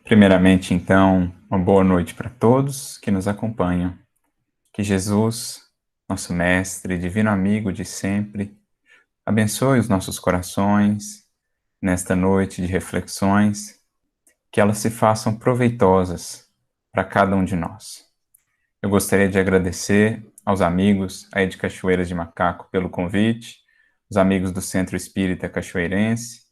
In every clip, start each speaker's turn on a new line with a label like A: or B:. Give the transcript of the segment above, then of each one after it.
A: Primeiramente, então, uma boa noite para todos que nos acompanham. Que Jesus, nosso Mestre, Divino Amigo de sempre, abençoe os nossos corações nesta noite de reflexões, que elas se façam proveitosas para cada um de nós. Eu gostaria de agradecer aos amigos aí de Cachoeiras de Macaco pelo convite, os amigos do Centro Espírita Cachoeirense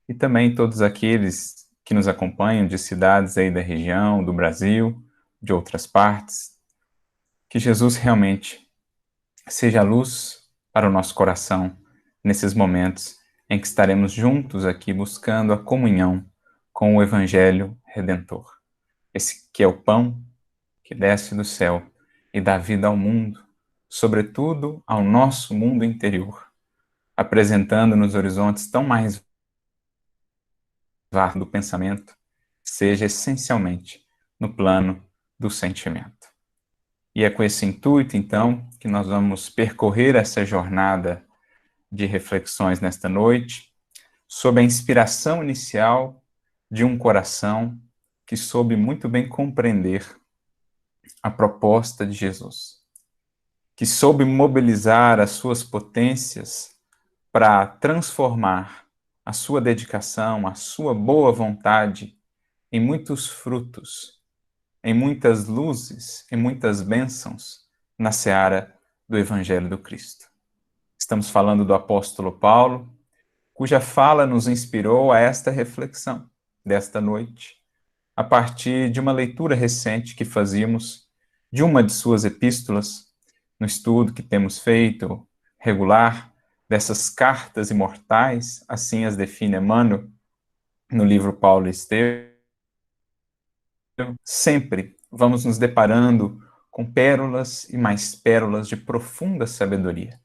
A: e também todos aqueles que nos acompanham de cidades aí da região, do Brasil, de outras partes. Que Jesus realmente seja a luz para o nosso coração nesses momentos em que estaremos juntos aqui buscando a comunhão com o Evangelho Redentor. Esse que é o pão que desce do céu e dá vida ao mundo, sobretudo ao nosso mundo interior, apresentando nos horizontes tão mais vastos do pensamento, seja essencialmente no plano do sentimento. E é com esse intuito, então, que nós vamos percorrer essa jornada de reflexões nesta noite, sob a inspiração inicial de um coração que soube muito bem compreender a proposta de Jesus, que soube mobilizar as suas potências para transformar a sua dedicação, a sua boa vontade em muitos frutos, em muitas luzes, em muitas bênçãos na seara do Evangelho do Cristo. Estamos falando do apóstolo Paulo, cuja fala nos inspirou a esta reflexão desta noite, a partir de uma leitura recente que fazíamos de uma de suas epístolas, no estudo que temos feito regular dessas cartas imortais, assim as define Emmanuel no livro Paulo e Estevão. Sempre vamos nos deparando com pérolas e mais pérolas de profunda sabedoria.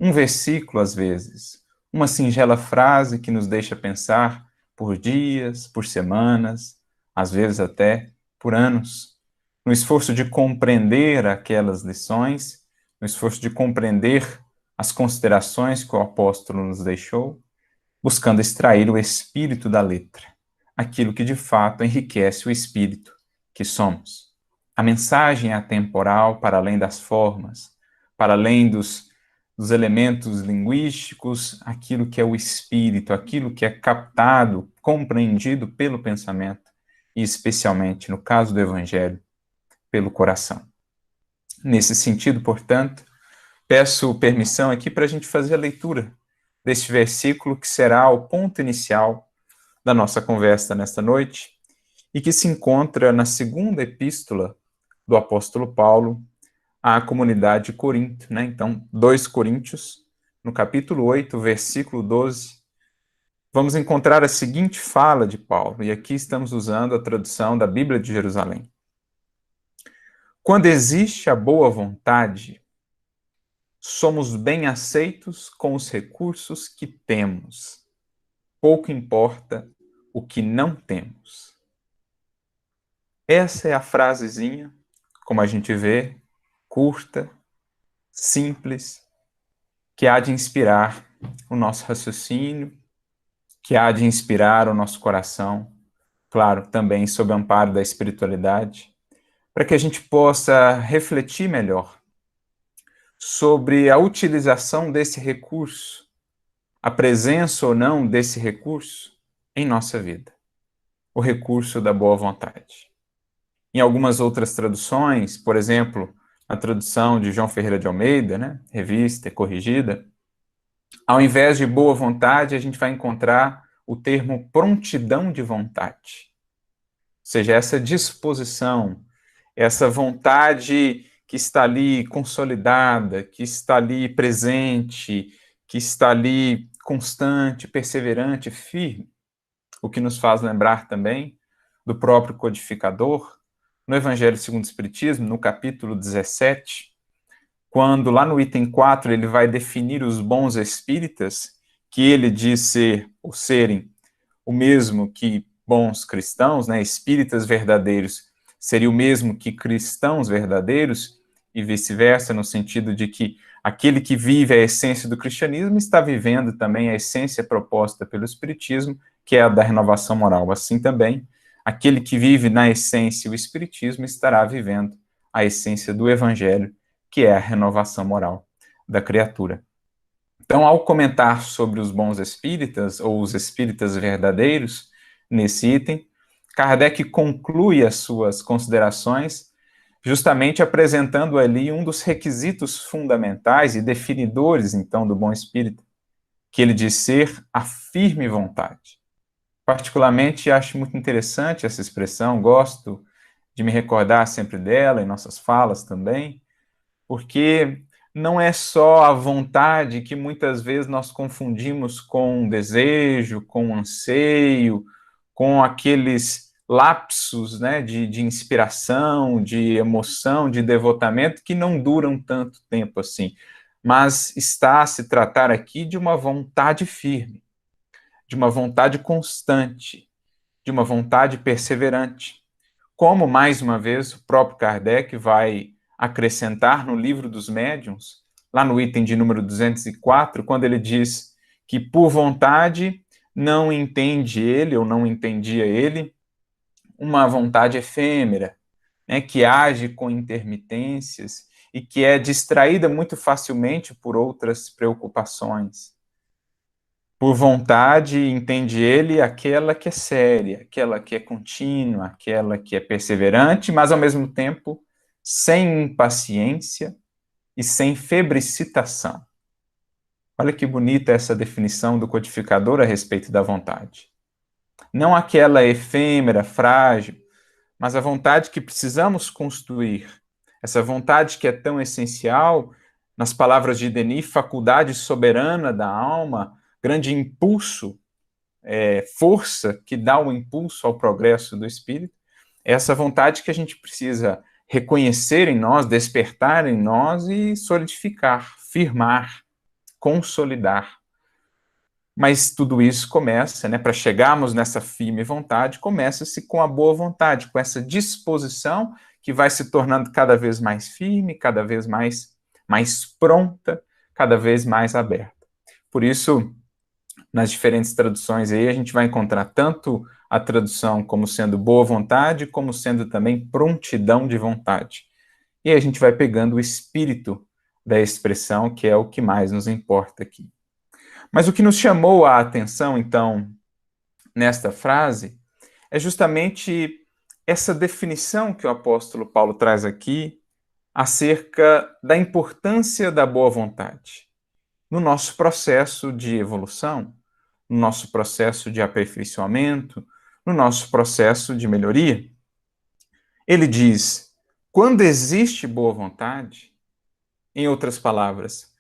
A: Um versículo, às vezes, uma singela frase que nos deixa pensar por dias, por semanas, às vezes até por anos, no esforço de compreender aquelas lições, no esforço de compreender as considerações que o apóstolo nos deixou, buscando extrair o espírito da letra, aquilo que de fato enriquece o espírito que somos. A mensagem é atemporal para além das formas, para além dos elementos linguísticos, aquilo que é o espírito, aquilo que é captado, compreendido pelo pensamento, e especialmente, no caso do Evangelho, pelo coração. Nesse sentido, portanto, peço permissão aqui para a gente fazer a leitura deste versículo que será o ponto inicial da nossa conversa nesta noite e que se encontra na segunda epístola do apóstolo Paulo à comunidade de Corinto, né? Então, 2 Coríntios, no capítulo 8, versículo 12, vamos encontrar a seguinte fala de Paulo, e aqui estamos usando a tradução da Bíblia de Jerusalém. Quando existe a boa vontade, somos bem aceitos com os recursos que temos. Pouco importa o que não temos. Essa é a frasezinha, como a gente vê, curta, simples, que há de inspirar o nosso raciocínio, que há de inspirar o nosso coração, claro, também sob o amparo da espiritualidade, para que a gente possa refletir melhor sobre a utilização desse recurso, a presença ou não desse recurso em nossa vida, o recurso da boa vontade. Em algumas outras traduções, por exemplo, a tradução de João Ferreira de Almeida, né, revista e corrigida, ao invés de boa vontade, a gente vai encontrar o termo prontidão de vontade. Ou seja, essa disposição, essa vontade que está ali consolidada, que está ali presente, que está ali constante, perseverante, firme. O que nos faz lembrar também do próprio codificador, no Evangelho segundo o Espiritismo, no capítulo 17, quando lá no item 4 ele vai definir os bons espíritas, que ele diz ser, ou serem, o mesmo que bons cristãos, né? Espíritas verdadeiros seria o mesmo que cristãos verdadeiros, e vice-versa, no sentido de que aquele que vive a essência do cristianismo está vivendo também a essência proposta pelo Espiritismo, que é a da renovação moral. Assim também, Aquele que vive na essência o Espiritismo estará vivendo a essência do Evangelho, que é a renovação moral da criatura. Então, ao comentar sobre os bons espíritas, ou os espíritas verdadeiros, nesse item, Kardec conclui as suas considerações justamente apresentando ali um dos requisitos fundamentais e definidores, então, do bom espírito, que ele diz ser a firme vontade. Particularmente, acho muito interessante essa expressão, gosto de me recordar sempre dela, em nossas falas também, porque não é só a vontade que muitas vezes nós confundimos com desejo, com anseio, com aqueles lapsos, né, de inspiração, de emoção, de devotamento, que não duram tanto tempo assim. Mas está a se tratar aqui de uma vontade firme, de uma vontade constante, de uma vontade perseverante. Como, mais uma vez, o próprio Kardec vai acrescentar no Livro dos Médiuns, lá no item de número 204, quando ele diz que por vontade não entende ele, ou não entendia ele, uma vontade efêmera, né, que age com intermitências e que é distraída muito facilmente por outras preocupações. Por vontade, entende ele aquela que é séria, aquela que é contínua, aquela que é perseverante, mas ao mesmo tempo sem impaciência e sem febricitação. Olha que bonita essa definição do codificador a respeito da vontade. Não aquela efêmera, frágil, mas a vontade que precisamos construir. Essa vontade que é tão essencial, nas palavras de Denis, faculdade soberana da alma, grande impulso, força que dá o impulso ao progresso do espírito, é essa vontade que a gente precisa reconhecer em nós, despertar em nós e solidificar, firmar, consolidar. Mas tudo isso começa, né, para chegarmos nessa firme vontade, começa-se com a boa vontade, com essa disposição que vai se tornando cada vez mais firme, cada vez mais pronta, cada vez mais aberta. Por isso, nas diferentes traduções aí, a gente vai encontrar tanto a tradução como sendo boa vontade, como sendo também prontidão de vontade. E aí a gente vai pegando o espírito da expressão, que é o que mais nos importa aqui. Mas o que nos chamou a atenção, então, nesta frase, é justamente essa definição que o apóstolo Paulo traz aqui acerca da importância da boa vontade no nosso processo de evolução, no nosso processo de aperfeiçoamento, no nosso processo de melhoria. Ele diz: quando existe boa vontade, em outras palavras,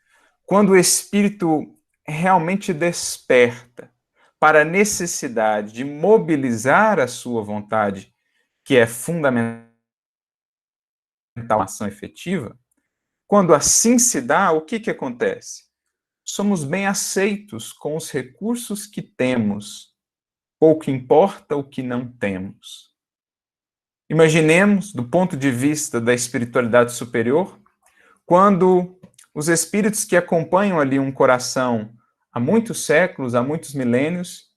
A: quando o espírito realmente desperta para a necessidade de mobilizar a sua vontade, que é fundamental a ação efetiva, quando assim se dá, o que acontece? Somos bem aceitos com os recursos que temos, pouco importa o que não temos. Imaginemos, do ponto de vista da espiritualidade superior, quando os espíritos que acompanham ali um coração há muitos séculos, há muitos milênios,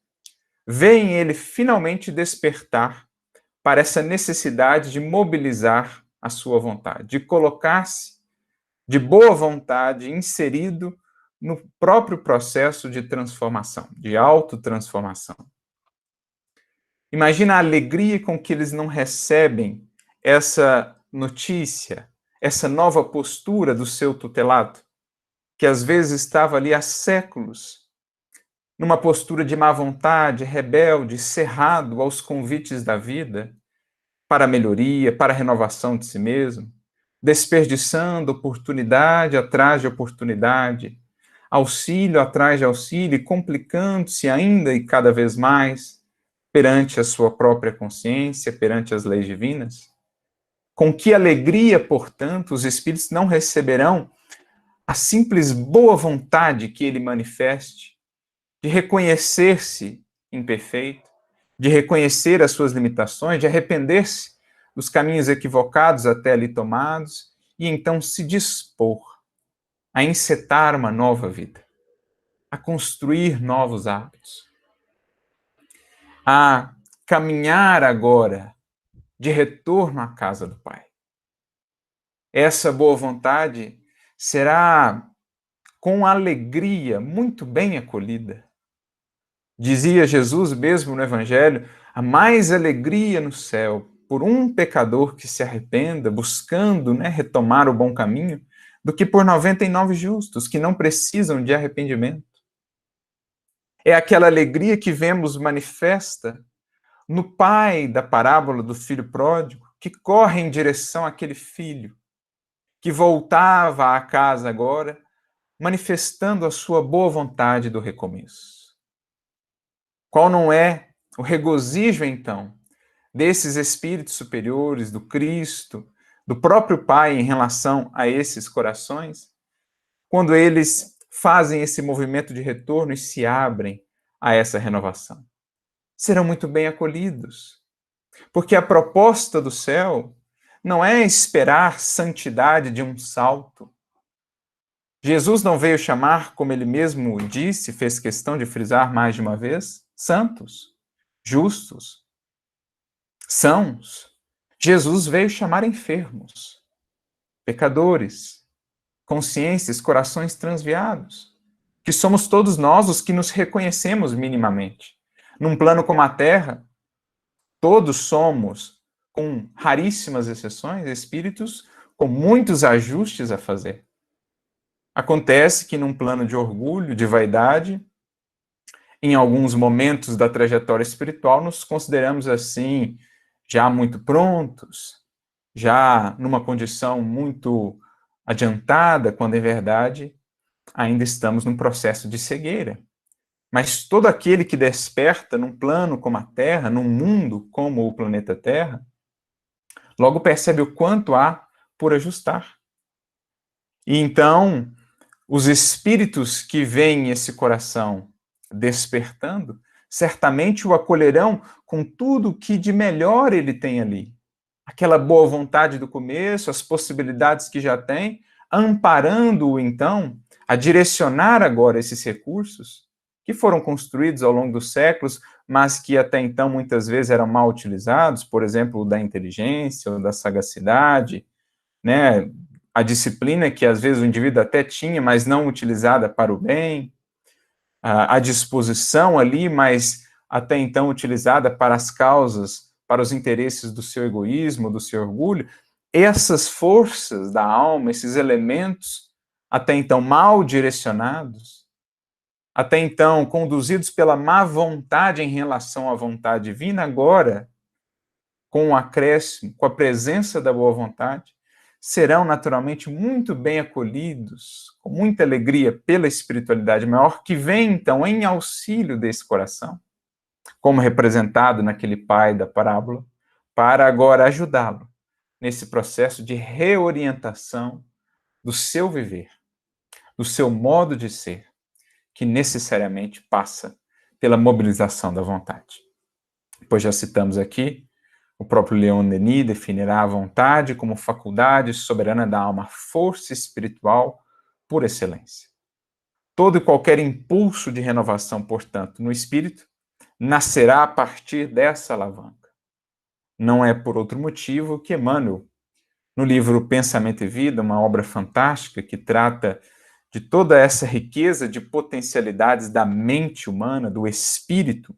A: veem ele finalmente despertar para essa necessidade de mobilizar a sua vontade, de colocar-se de boa vontade inserido no próprio processo de transformação, de autotransformação. Imagina a alegria com que eles não recebem essa notícia, essa nova postura do seu tutelado, que às vezes estava ali há séculos, numa postura de má vontade, rebelde, cerrado aos convites da vida, para a melhoria, para a renovação de si mesmo, desperdiçando oportunidade atrás de oportunidade, auxílio atrás de auxílio, complicando-se ainda e cada vez mais perante a sua própria consciência, perante as leis divinas? Com que alegria, portanto, os espíritos não receberão a simples boa vontade que ele manifeste, de reconhecer-se imperfeito, de reconhecer as suas limitações, de arrepender-se dos caminhos equivocados até ali tomados, e então se dispor a encetar uma nova vida, a construir novos hábitos, a caminhar agora de retorno à casa do Pai. Essa boa vontade será com alegria muito bem acolhida. Dizia Jesus mesmo no Evangelho, há mais alegria no céu por um pecador que se arrependa, buscando retomar o bom caminho, do que por 99 justos que não precisam de arrependimento. É aquela alegria que vemos manifesta no pai da parábola do filho pródigo, que corre em direção àquele filho, que voltava à casa agora, manifestando a sua boa vontade do recomeço. Qual não é o regozijo, então, desses espíritos superiores, do Cristo, do próprio Pai em relação a esses corações, quando eles fazem esse movimento de retorno e se abrem a essa renovação? Serão muito bem acolhidos, porque a proposta do céu não é esperar santidade de um salto. Jesus não veio chamar, como ele mesmo disse, fez questão de frisar mais de uma vez, santos, justos, sãos. Jesus veio chamar enfermos, pecadores, consciências, corações transviados, que somos todos nós os que nos reconhecemos minimamente. Num plano como a Terra, todos somos, com raríssimas exceções, espíritos com muitos ajustes a fazer. Acontece que num plano de orgulho, de vaidade, em alguns momentos da trajetória espiritual, nos consideramos assim, já muito prontos, já numa condição muito adiantada, quando em verdade ainda estamos num processo de cegueira. Mas todo aquele que desperta num plano como a Terra, num mundo como o planeta Terra, logo percebe o quanto há por ajustar. E então, os espíritos que veem esse coração despertando, certamente o acolherão com tudo que de melhor ele tem ali. Aquela boa vontade do começo, as possibilidades que já tem, amparando-o então a direcionar agora esses recursos que foram construídos ao longo dos séculos, mas que até então muitas vezes eram mal utilizados, por exemplo, o da inteligência, ou da sagacidade, a disciplina que às vezes o indivíduo até tinha, mas não utilizada para o bem, a disposição ali, mas até então utilizada para as causas, para os interesses do seu egoísmo, do seu orgulho. Essas forças da alma, esses elementos, até então mal direcionados, até então conduzidos pela má vontade em relação à vontade divina, agora, com o acréscimo, com a presença da boa vontade, serão naturalmente muito bem acolhidos, com muita alegria pela espiritualidade maior, que vem então em auxílio desse coração, como representado naquele pai da parábola, para agora ajudá-lo nesse processo de reorientação do seu viver, do seu modo de ser, que necessariamente passa pela mobilização da vontade. Pois já citamos aqui, o próprio Leon Denis definirá a vontade como faculdade soberana da alma, força espiritual por excelência. Todo e qualquer impulso de renovação, portanto, no espírito, nascerá a partir dessa alavanca. Não é por outro motivo que Emmanuel, no livro Pensamento e Vida, uma obra fantástica que trata de toda essa riqueza de potencialidades da mente humana, do espírito,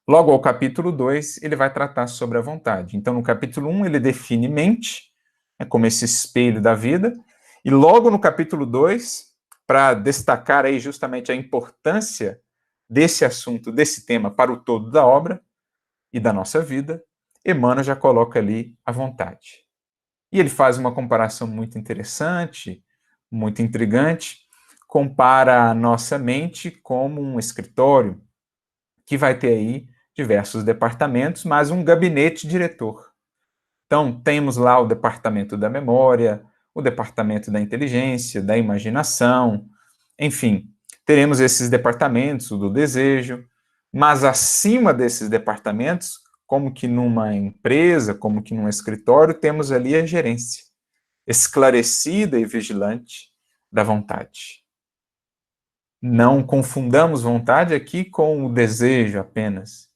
A: logo ao capítulo 2, ele vai tratar sobre a vontade. Então, no capítulo 1, ele define mente, como esse espelho da vida, e logo no capítulo 2, para destacar aí justamente a importância desse assunto, desse tema para o todo da obra e da nossa vida, Emmanuel já coloca ali a vontade. E ele faz uma comparação muito interessante, muito intrigante, compara a nossa mente como um escritório, que vai ter aí diversos departamentos, mas um gabinete diretor. Então, temos lá o departamento da memória, o departamento da inteligência, da imaginação, enfim, teremos esses departamentos, o do desejo, mas acima desses departamentos, como que numa empresa, como que num escritório, temos ali a gerência, esclarecida e vigilante da vontade. Não confundamos vontade aqui com o desejo apenas.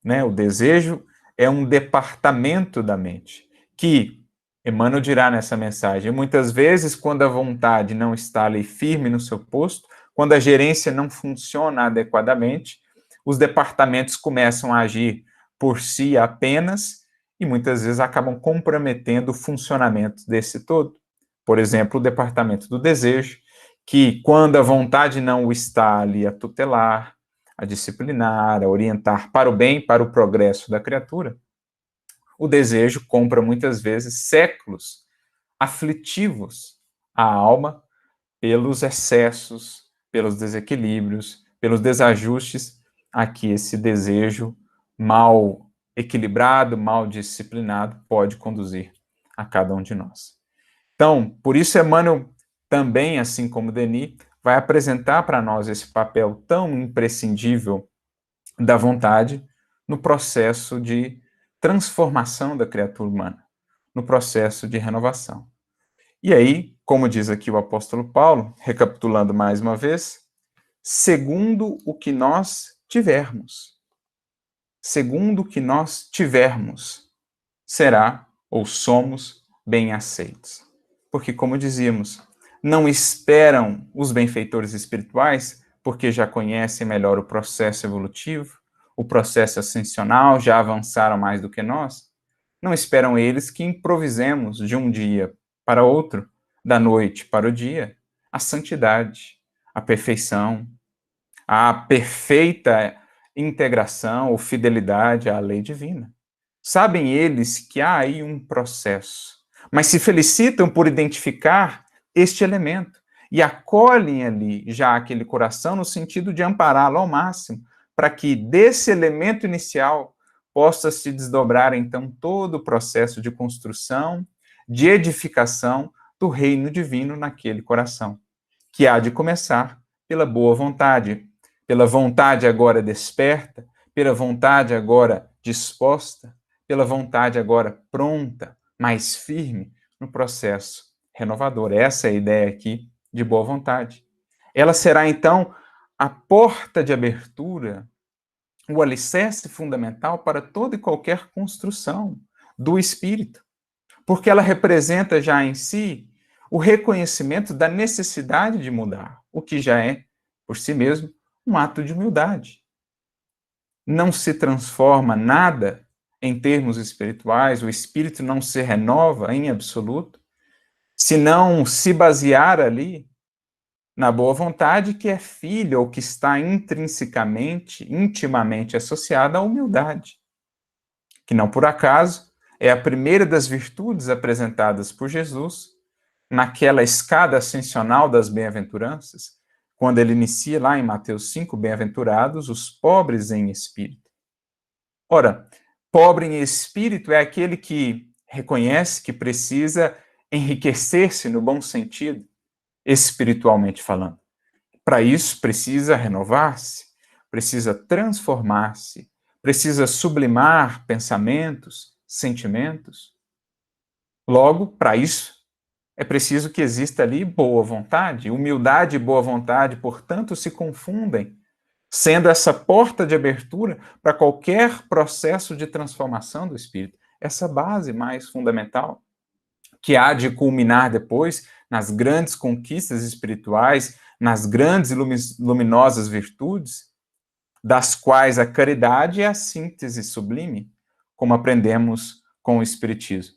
A: né? O desejo é um departamento da mente, que Emmanuel dirá nessa mensagem, muitas vezes, quando a vontade não está ali firme no seu posto, quando a gerência não funciona adequadamente, os departamentos começam a agir por si apenas e muitas vezes acabam comprometendo o funcionamento desse todo. Por exemplo, o departamento do desejo, que quando a vontade não o está ali a tutelar, a disciplinar, a orientar para o bem, para o progresso da criatura, o desejo compra muitas vezes séculos aflitivos à alma pelos excessos, pelos desequilíbrios, pelos desajustes a que esse desejo mal equilibrado, mal disciplinado pode conduzir a cada um de nós. Então, por isso Emmanuel também, assim como Denis, vai apresentar para nós esse papel tão imprescindível da vontade no processo de transformação da criatura humana, no processo de renovação. E aí, como diz aqui o apóstolo Paulo, recapitulando mais uma vez, segundo o que nós tivermos. Segundo o que nós tivermos, será ou somos bem aceitos. Porque, como dizíamos, não esperam os benfeitores espirituais, porque já conhecem melhor o processo evolutivo, o processo ascensional, já avançaram mais do que nós. Não esperam eles que improvisemos de um dia para outro, da noite para o dia, a santidade, a perfeição, a perfeita integração ou fidelidade à lei divina. Sabem eles que há aí um processo, mas se felicitam por identificar este elemento e acolhem ali já aquele coração no sentido de ampará-lo ao máximo, para que desse elemento inicial possa se desdobrar então todo o processo de construção, de edificação do reino divino naquele coração, que há de começar pela boa vontade, pela vontade agora desperta, pela vontade agora disposta, pela vontade agora pronta, mais firme no processo renovador. Essa é a ideia aqui de boa vontade. Ela será, então, a porta de abertura, o alicerce fundamental para toda e qualquer construção do espírito, porque ela representa já em si o reconhecimento da necessidade de mudar, o que já é, por si mesmo, um ato de humildade. Não se transforma nada em termos espirituais, o espírito não se renova em absoluto, se não se basear ali na boa vontade que é filha ou que está intrinsecamente, intimamente associada à humildade, que não por acaso é a primeira das virtudes apresentadas por Jesus naquela escada ascensional das bem-aventuranças, quando ele inicia lá em Mateus 5, bem-aventurados os pobres em espírito. Ora, pobre em espírito é aquele que reconhece que precisa enriquecer-se no bom sentido, espiritualmente falando. Para isso, precisa renovar-se, precisa transformar-se, precisa sublimar pensamentos, sentimentos. Logo, para isso, é preciso que exista ali boa vontade. Humildade e boa vontade, portanto, se confundem, sendo essa porta de abertura para qualquer processo de transformação do espírito. Essa base mais fundamental, que há de culminar depois nas grandes conquistas espirituais, nas grandes e luminosas virtudes, das quais a caridade é a síntese sublime, como aprendemos com o Espiritismo.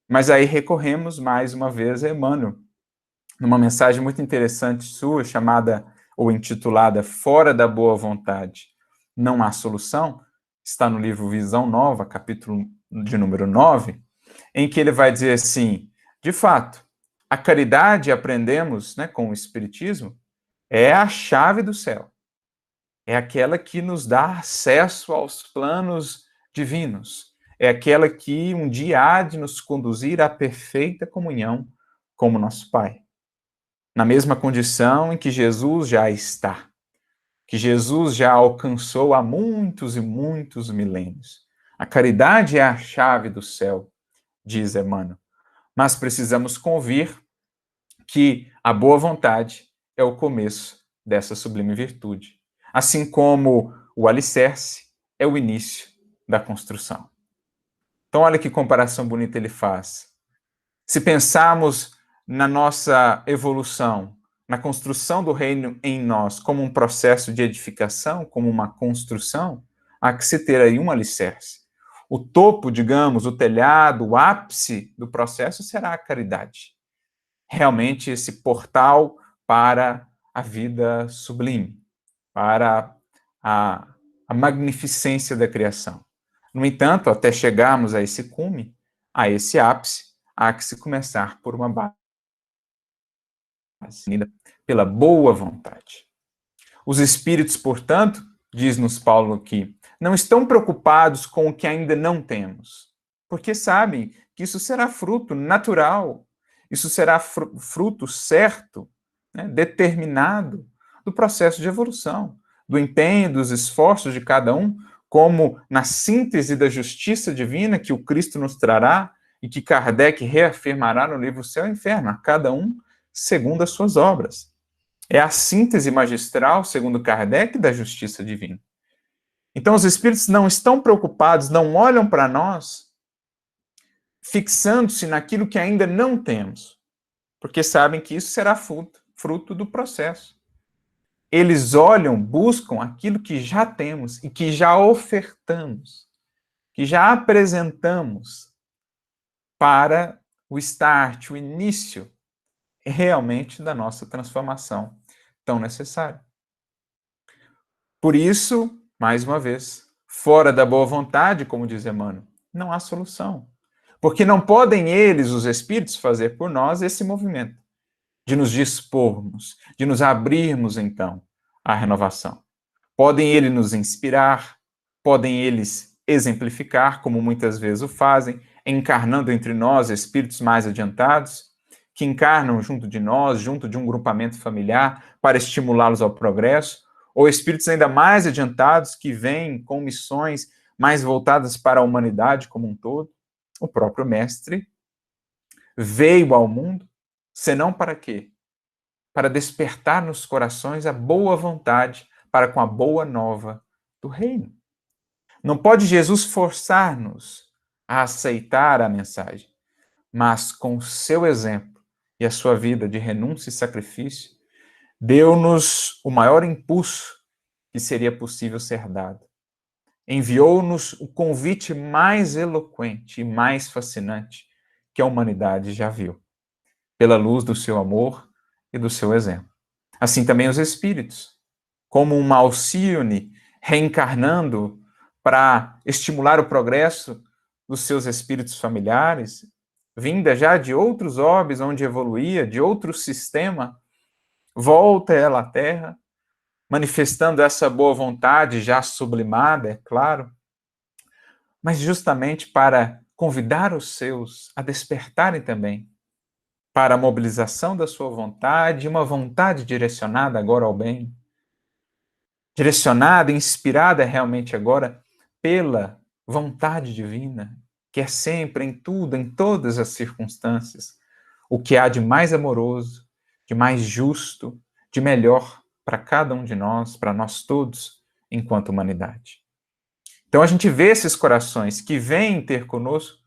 A: Mas aí recorremos mais uma vez a Emmanuel, numa mensagem muito interessante sua, chamada ou intitulada Fora da Boa Vontade, Não Há Solução, está no livro Visão Nova, capítulo de número 9, em que ele vai dizer assim, de fato, a caridade, aprendemos, né, com o Espiritismo, é a chave do céu. É aquela que nos dá acesso aos planos divinos. É aquela que um dia há de nos conduzir à perfeita comunhão como nosso Pai. Na mesma condição em que Jesus já está, que Jesus já alcançou há muitos e muitos milênios. A caridade é a chave do céu, diz Emmanuel. Mas precisamos convir que a boa vontade é o começo dessa sublime virtude. Assim como o alicerce é o início da construção. Então, olha que comparação bonita ele faz. Se pensarmos na nossa evolução, na construção do reino em nós, como um processo de edificação, como uma construção, há que se ter aí um alicerce. O topo, digamos, o telhado, o ápice do processo será a caridade. Realmente esse portal para a vida sublime, para a magnificência da criação. No entanto, até chegarmos a esse cume, a esse ápice, há que se começar por uma base, pela boa vontade. Os espíritos, portanto, diz-nos Paulo aqui, não estão preocupados com o que ainda não temos, porque sabem que isso será fruto natural, isso será fruto certo, né, determinado do processo de evolução, do empenho, dos esforços de cada um, como na síntese da justiça divina que o Cristo nos trará e que Kardec reafirmará no livro Céu e Inferno, a cada um segundo as suas obras. É a síntese magistral, segundo Kardec, da justiça divina. Então, os espíritos não estão preocupados, não olham para nós, fixando-se naquilo que ainda não temos, porque sabem que isso será fruto do processo. Eles olham, buscam aquilo que já temos e que já ofertamos, que já apresentamos para o start, o início realmente da nossa transformação tão necessária. Por isso, mais uma vez, fora da boa vontade, como diz Emmanuel, não há solução. Porque não podem eles, os espíritos, fazer por nós esse movimento de nos dispormos, de nos abrirmos, então, à renovação. Podem eles nos inspirar, podem eles exemplificar, como muitas vezes o fazem, encarnando entre nós espíritos mais adiantados, que encarnam junto de nós, junto de um grupamento familiar, para estimulá-los ao progresso, ou espíritos ainda mais adiantados que vêm com missões mais voltadas para a humanidade como um todo. O próprio Mestre veio ao mundo, senão para quê? Para despertar nos corações a boa vontade para com a boa nova do reino. Não pode Jesus forçar-nos a aceitar a mensagem, mas com o seu exemplo e a sua vida de renúncia e sacrifício, deu-nos o maior impulso que seria possível ser dado. Enviou-nos o convite mais eloquente e mais fascinante que a humanidade já viu, pela luz do seu amor e do seu exemplo. Assim também os espíritos, como uma Alcione reencarnando para estimular o progresso dos seus espíritos familiares, vinda já de outros orbes onde evoluía, de outro sistema, volta ela à Terra, manifestando essa boa vontade já sublimada, é claro, mas justamente para convidar os seus a despertarem também para a mobilização da sua vontade, uma vontade direcionada agora ao bem, direcionada, inspirada realmente agora pela vontade divina, que é sempre, em tudo, em todas as circunstâncias, o que há de mais amoroso, de mais justo, de melhor para cada um de nós, para nós todos, enquanto humanidade. Então a gente vê esses corações que vêm ter conosco,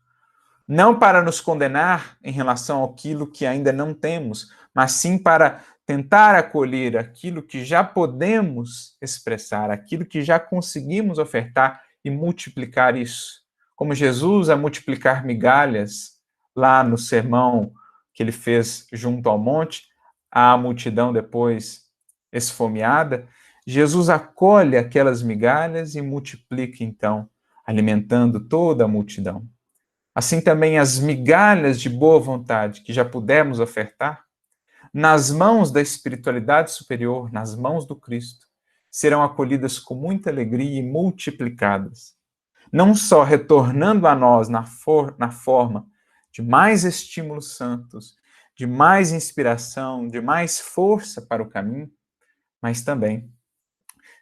A: não para nos condenar em relação àquilo que ainda não temos, mas sim para tentar acolher aquilo que já podemos expressar, aquilo que já conseguimos ofertar e multiplicar isso. Como Jesus a multiplicar migalhas lá no sermão que ele fez junto ao monte, a multidão depois esfomeada, Jesus acolhe aquelas migalhas e multiplica então, alimentando toda a multidão. Assim também as migalhas de boa vontade que já pudemos ofertar, nas mãos da espiritualidade superior, nas mãos do Cristo, serão acolhidas com muita alegria e multiplicadas. Não só retornando a nós na forma de mais estímulos santos, de mais inspiração, de mais força para o caminho, mas também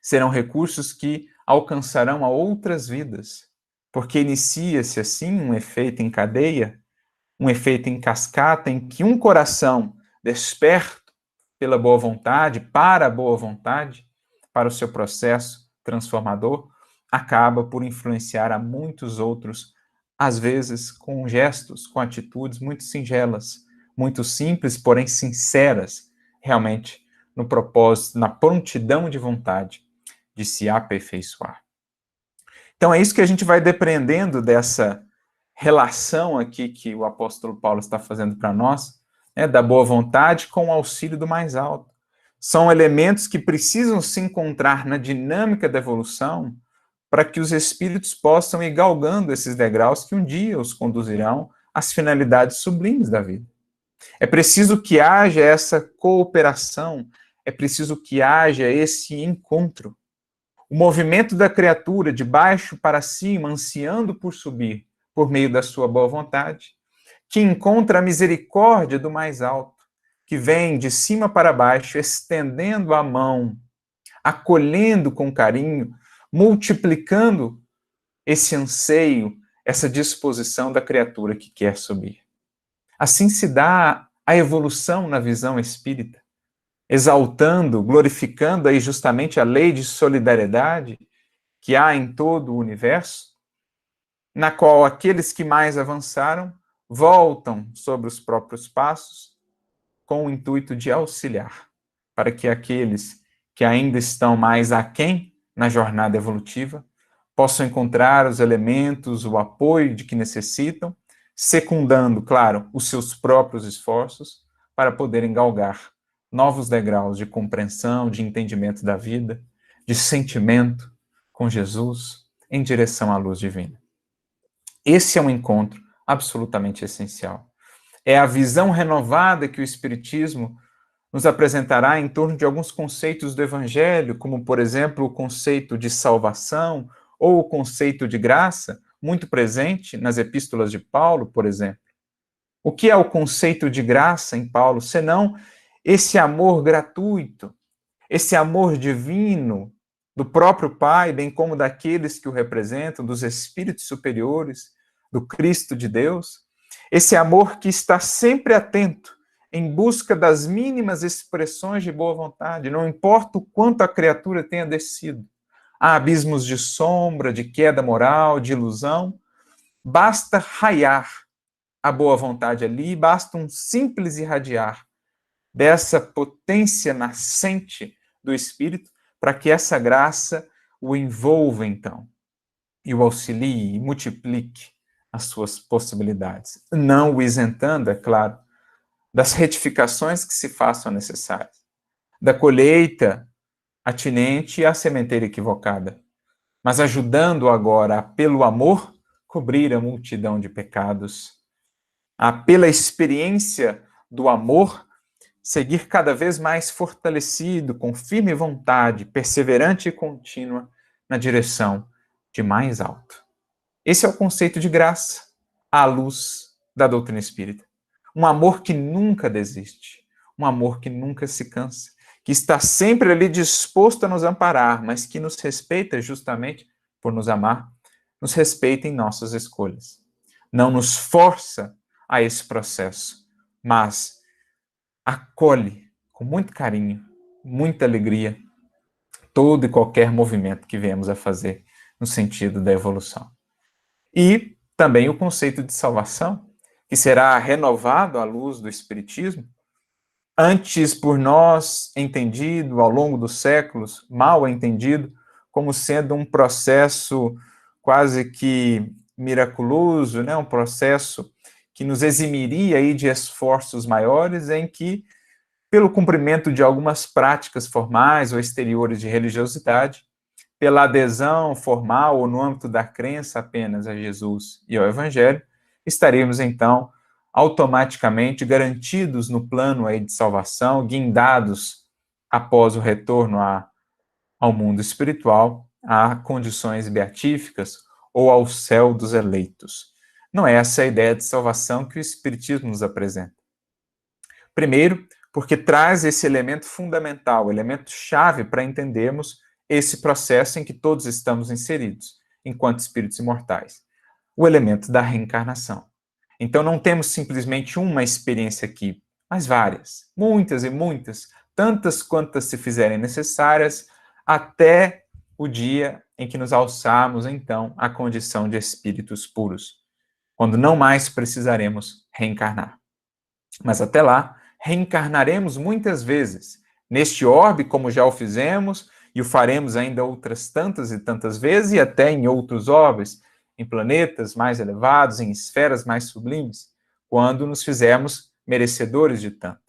A: serão recursos que alcançarão a outras vidas, porque inicia-se assim um efeito em cadeia, um efeito em cascata, em que um coração desperto pela boa vontade, para a boa vontade, para o seu processo transformador, acaba por influenciar a muitos outros, às vezes com gestos, com atitudes muito singelas, muito simples, porém sinceras, realmente no propósito, na prontidão de vontade de se aperfeiçoar. Então é isso que a gente vai depreendendo dessa relação aqui que o apóstolo Paulo está fazendo para nós, né, da boa vontade com o auxílio do mais alto. São elementos que precisam se encontrar na dinâmica da evolução para que os espíritos possam ir galgando esses degraus que um dia os conduzirão às finalidades sublimes da vida. É preciso que haja essa cooperação, é preciso que haja esse encontro. O movimento da criatura de baixo para cima, ansiando por subir, por meio da sua boa vontade, que encontra a misericórdia do mais alto, que vem de cima para baixo, estendendo a mão, acolhendo com carinho, multiplicando esse anseio, essa disposição da criatura que quer subir. Assim se dá a evolução na visão espírita, exaltando, glorificando aí justamente a lei de solidariedade que há em todo o universo, na qual aqueles que mais avançaram voltam sobre os próprios passos com o intuito de auxiliar, para que aqueles que ainda estão mais aquém na jornada evolutiva possam encontrar os elementos, o apoio de que necessitam, secundando, claro, os seus próprios esforços para poderem galgar novos degraus de compreensão, de entendimento da vida, de sentimento com Jesus em direção à luz divina. Esse é um encontro absolutamente essencial. É a visão renovada que o Espiritismo nos apresentará em torno de alguns conceitos do Evangelho, como, por exemplo, o conceito de salvação ou o conceito de graça, muito presente nas epístolas de Paulo, por exemplo. O que é o conceito de graça em Paulo, senão esse amor gratuito, esse amor divino do próprio Pai, bem como daqueles que o representam, dos espíritos superiores, do Cristo de Deus, esse amor que está sempre atento em busca das mínimas expressões de boa vontade, não importa o quanto a criatura tenha descido. Há abismos de sombra, de queda moral, de ilusão, basta raiar a boa vontade ali, basta um simples irradiar dessa potência nascente do Espírito para que essa graça o envolva, então, e o auxilie e multiplique as suas possibilidades. Não o isentando, é claro, das retificações que se façam necessárias, da colheita atinente à sementeira equivocada, mas ajudando agora a, pelo amor, cobrir a multidão de pecados, a, pela experiência do amor, seguir cada vez mais fortalecido, com firme vontade, perseverante e contínua, na direção de mais alto. Esse é o conceito de graça, à luz da doutrina espírita. Um amor que nunca desiste, um amor que nunca se cansa, que está sempre ali disposto a nos amparar, mas que nos respeita justamente por nos amar, nos respeita em nossas escolhas. Não nos força a esse processo, mas acolhe com muito carinho, muita alegria, todo e qualquer movimento que viemos a fazer no sentido da evolução. E também o conceito de salvação, que será renovado à luz do Espiritismo, antes por nós entendido ao longo dos séculos, mal entendido, como sendo um processo quase que miraculoso, né? Um processo que nos eximiria aí de esforços maiores, em que, pelo cumprimento de algumas práticas formais ou exteriores de religiosidade, pela adesão formal ou no âmbito da crença apenas a Jesus e ao Evangelho, estaríamos, então, automaticamente garantidos no plano aí de salvação, guindados após o retorno ao mundo espiritual, a condições beatíficas ou ao céu dos eleitos. Não é essa a ideia de salvação que o Espiritismo nos apresenta. Primeiro, porque traz esse elemento fundamental, elemento chave para entendermos esse processo em que todos estamos inseridos, enquanto espíritos imortais. O elemento da reencarnação. Então, não temos simplesmente uma experiência aqui, mas várias, muitas e muitas, tantas quantas se fizerem necessárias, até o dia em que nos alçarmos, então, à condição de espíritos puros, quando não mais precisaremos reencarnar. Mas até lá, reencarnaremos muitas vezes, neste orbe, como já o fizemos, e o faremos ainda outras tantas e tantas vezes, e até em outros orbes, em planetas mais elevados, em esferas mais sublimes, quando nos fizermos merecedores de tanto.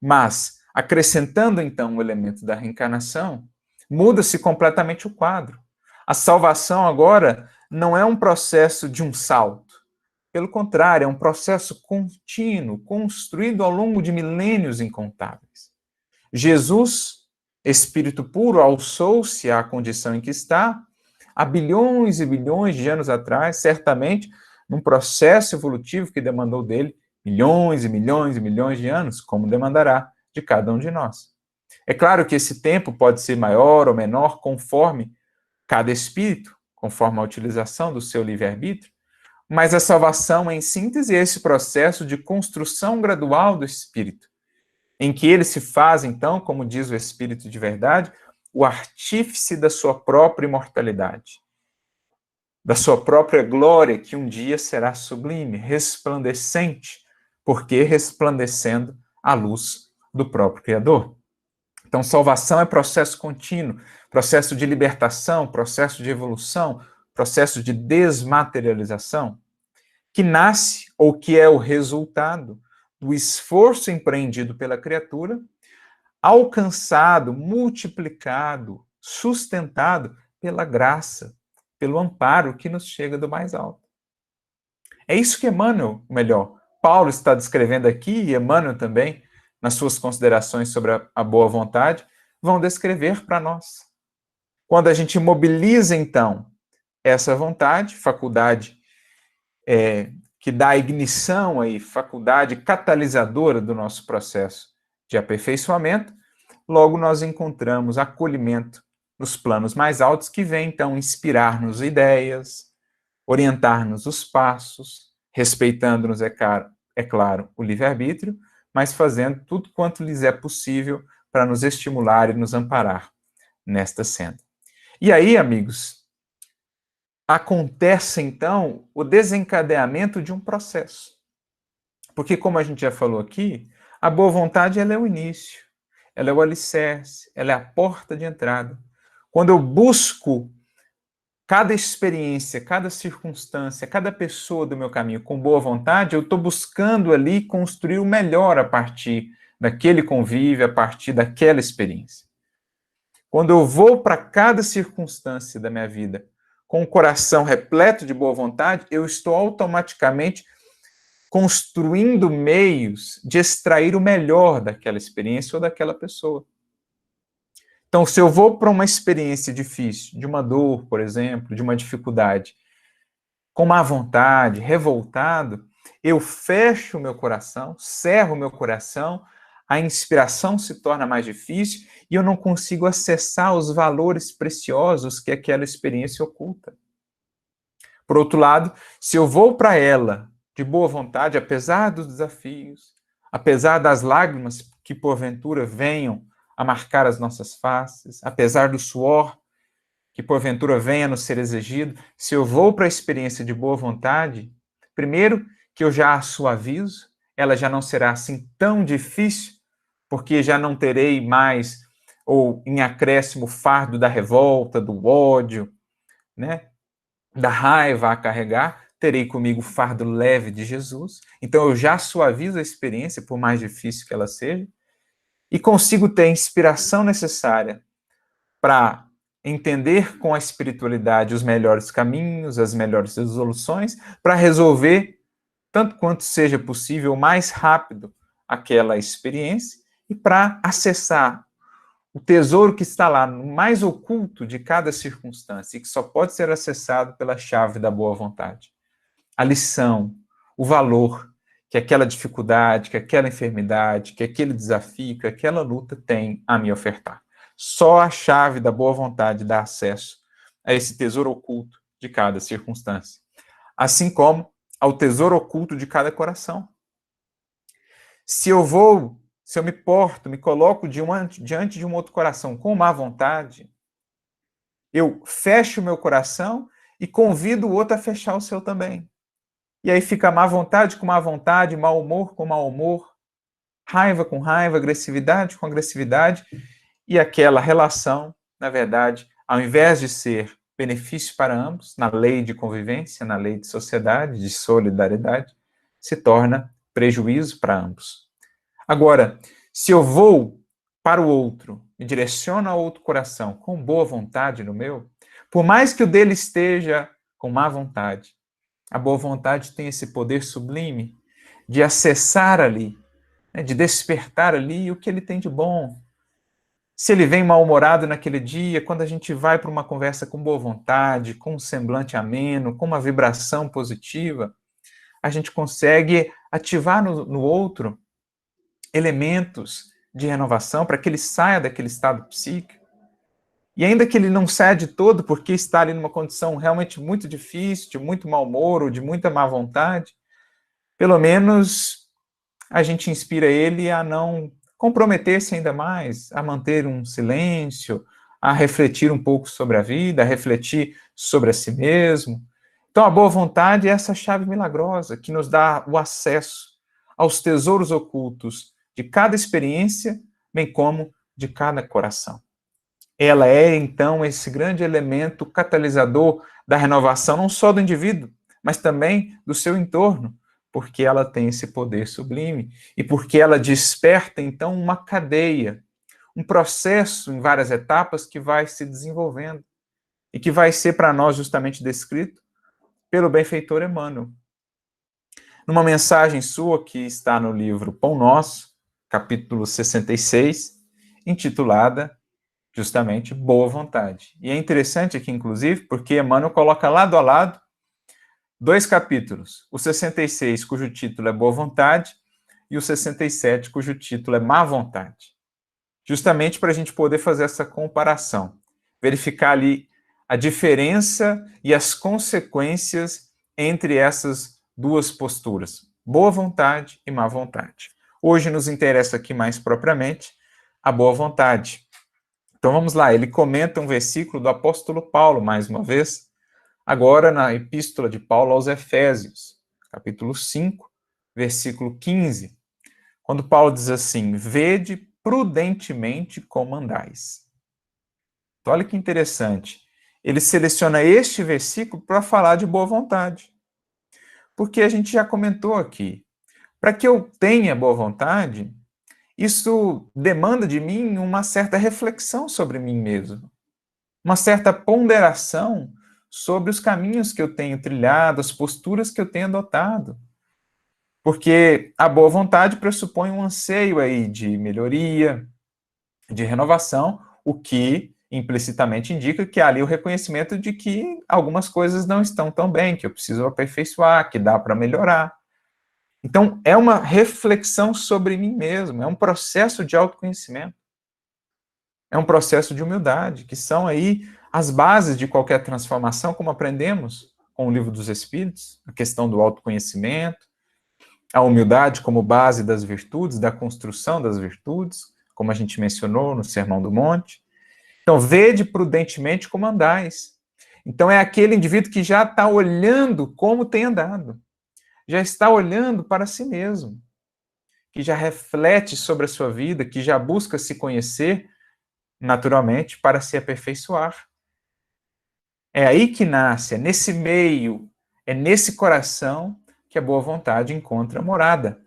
A: Mas, acrescentando então o elemento da reencarnação, muda-se completamente o quadro. A salvação agora não é um processo de um salto. Pelo contrário, é um processo contínuo, construído ao longo de milênios incontáveis. Jesus, Espírito puro, alçou-se à condição em que está, há bilhões e bilhões de anos atrás, certamente, num processo evolutivo que demandou dele milhões e milhões e milhões de anos, como demandará de cada um de nós. É claro que esse tempo pode ser maior ou menor conforme cada espírito, conforme a utilização do seu livre-arbítrio, mas a salvação, em síntese, é esse processo de construção gradual do espírito, em que ele se faz, então, como diz o Espírito de verdade, o artífice da sua própria imortalidade, da sua própria glória, que um dia será sublime, resplandecente, porque resplandecendo a luz do próprio Criador. Então, salvação é processo contínuo, processo de libertação, processo de evolução, processo de desmaterialização, que nasce ou que é o resultado do esforço empreendido pela criatura, alcançado, multiplicado, sustentado pela graça, pelo amparo que nos chega do mais alto. É isso que Emmanuel, melhor, Paulo está descrevendo aqui, e Emmanuel também, nas suas considerações sobre a boa vontade, vão descrever para nós. Quando a gente mobiliza, então, essa vontade, faculdade que dá ignição aí, faculdade catalisadora do nosso processo de aperfeiçoamento, logo nós encontramos acolhimento nos planos mais altos, que vem, então, inspirar-nos ideias, orientar-nos os passos, respeitando-nos, é claro, o livre-arbítrio, mas fazendo tudo quanto lhes é possível para nos estimular e nos amparar nesta senda. E aí, amigos, acontece, então, o desencadeamento de um processo. Porque, como a gente já falou aqui, a boa vontade ela é o início, ela é o alicerce, ela é a porta de entrada. Quando eu busco cada experiência, cada circunstância, cada pessoa do meu caminho com boa vontade, eu estou buscando ali construir o melhor a partir daquele convívio, a partir daquela experiência. Quando eu vou para cada circunstância da minha vida com o coração repleto de boa vontade, eu estou automaticamente construindo meios de extrair o melhor daquela experiência ou daquela pessoa. Então, se eu vou para uma experiência difícil, de uma dor, por exemplo, de uma dificuldade, com má vontade, revoltado, eu fecho o meu coração, cerro o meu coração, a inspiração se torna mais difícil e eu não consigo acessar os valores preciosos que aquela experiência oculta. Por outro lado, se eu vou para ela de boa vontade, apesar dos desafios, apesar das lágrimas que porventura venham a marcar as nossas faces, apesar do suor que porventura venha nos ser exigido, se eu vou para a experiência de boa vontade, primeiro que eu já a suavizo, ela já não será assim tão difícil, porque já não terei mais, ou em acréscimo, o fardo da revolta, do ódio, né, da raiva a carregar, terei comigo o fardo leve de Jesus, então eu já suavizo a experiência, por mais difícil que ela seja, e consigo ter a inspiração necessária para entender com a espiritualidade os melhores caminhos, as melhores resoluções, para resolver, tanto quanto seja possível, mais rápido aquela experiência e para acessar o tesouro que está lá, no mais oculto de cada circunstância e que só pode ser acessado pela chave da boa vontade. A lição, o valor que aquela dificuldade, que aquela enfermidade, que aquele desafio, que aquela luta tem a me ofertar. Só a chave da boa vontade dá acesso a esse tesouro oculto de cada circunstância. Assim como ao tesouro oculto de cada coração. Se eu me porto, me coloco diante de um outro coração com má vontade, eu fecho o meu coração e convido o outro a fechar o seu também. E aí fica má vontade com má vontade, mau humor com mau humor, raiva com raiva, agressividade com agressividade, e aquela relação, na verdade, ao invés de ser benefício para ambos, na lei de convivência, na lei de sociedade, de solidariedade, se torna prejuízo para ambos. Agora, se eu vou para o outro, me direciono ao outro coração com boa vontade no meu, por mais que o dele esteja com má vontade, a boa vontade tem esse poder sublime de acessar ali, né, de despertar ali o que ele tem de bom. Se ele vem mal-humorado naquele dia, quando a gente vai para uma conversa com boa vontade, com um semblante ameno, com uma vibração positiva, a gente consegue ativar no outro elementos de renovação para que ele saia daquele estado psíquico. E ainda que ele não saia de todo, porque está ali numa condição realmente muito difícil, de muito mau humor ou de muita má vontade, pelo menos a gente inspira ele a não comprometer-se ainda mais, a manter um silêncio, a refletir um pouco sobre a vida, a refletir sobre a si mesmo. Então, a boa vontade é essa chave milagrosa que nos dá o acesso aos tesouros ocultos de cada experiência, bem como de cada coração. Ela é, então, esse grande elemento catalisador da renovação, não só do indivíduo, mas também do seu entorno, porque ela tem esse poder sublime e porque ela desperta, então, uma cadeia, um processo em várias etapas que vai se desenvolvendo e que vai ser para nós justamente descrito pelo benfeitor Emmanuel. Numa mensagem sua que está no livro Pão Nosso, capítulo 66, intitulada justamente boa vontade. E é interessante aqui, inclusive, porque Emmanuel coloca lado a lado dois capítulos, o 66, cujo título é Boa Vontade, e o 67, cujo título é Má Vontade. Justamente para a gente poder fazer essa comparação, verificar ali a diferença e as consequências entre essas duas posturas, boa vontade e má vontade. Hoje nos interessa aqui mais propriamente a boa vontade. Então vamos lá, ele comenta um versículo do apóstolo Paulo, mais uma vez, agora na epístola de Paulo aos Efésios, capítulo 5, versículo 15, quando Paulo diz assim, vede prudentemente como andais. Então olha que interessante, ele seleciona este versículo para falar de boa vontade, porque a gente já comentou aqui, para que eu tenha boa vontade, isso demanda de mim uma certa reflexão sobre mim mesmo, uma certa ponderação sobre os caminhos que eu tenho trilhado, as posturas que eu tenho adotado. Porque a boa vontade pressupõe um anseio aí de melhoria, de renovação, o que implicitamente indica que há ali o reconhecimento de que algumas coisas não estão tão bem, que eu preciso aperfeiçoar, que dá para melhorar. Então, é uma reflexão sobre mim mesmo, é um processo de autoconhecimento. É um processo de humildade, que são aí as bases de qualquer transformação, como aprendemos com o Livro dos Espíritos, a questão do autoconhecimento, a humildade como base das virtudes, da construção das virtudes, como a gente mencionou no Sermão do Monte. Então, vede prudentemente como andais. Então, é aquele indivíduo que já está olhando como tem andado, já está olhando para si mesmo, que já reflete sobre a sua vida, que já busca se conhecer, naturalmente, para se aperfeiçoar. É aí que nasce, é nesse meio, é nesse coração que a boa vontade encontra morada.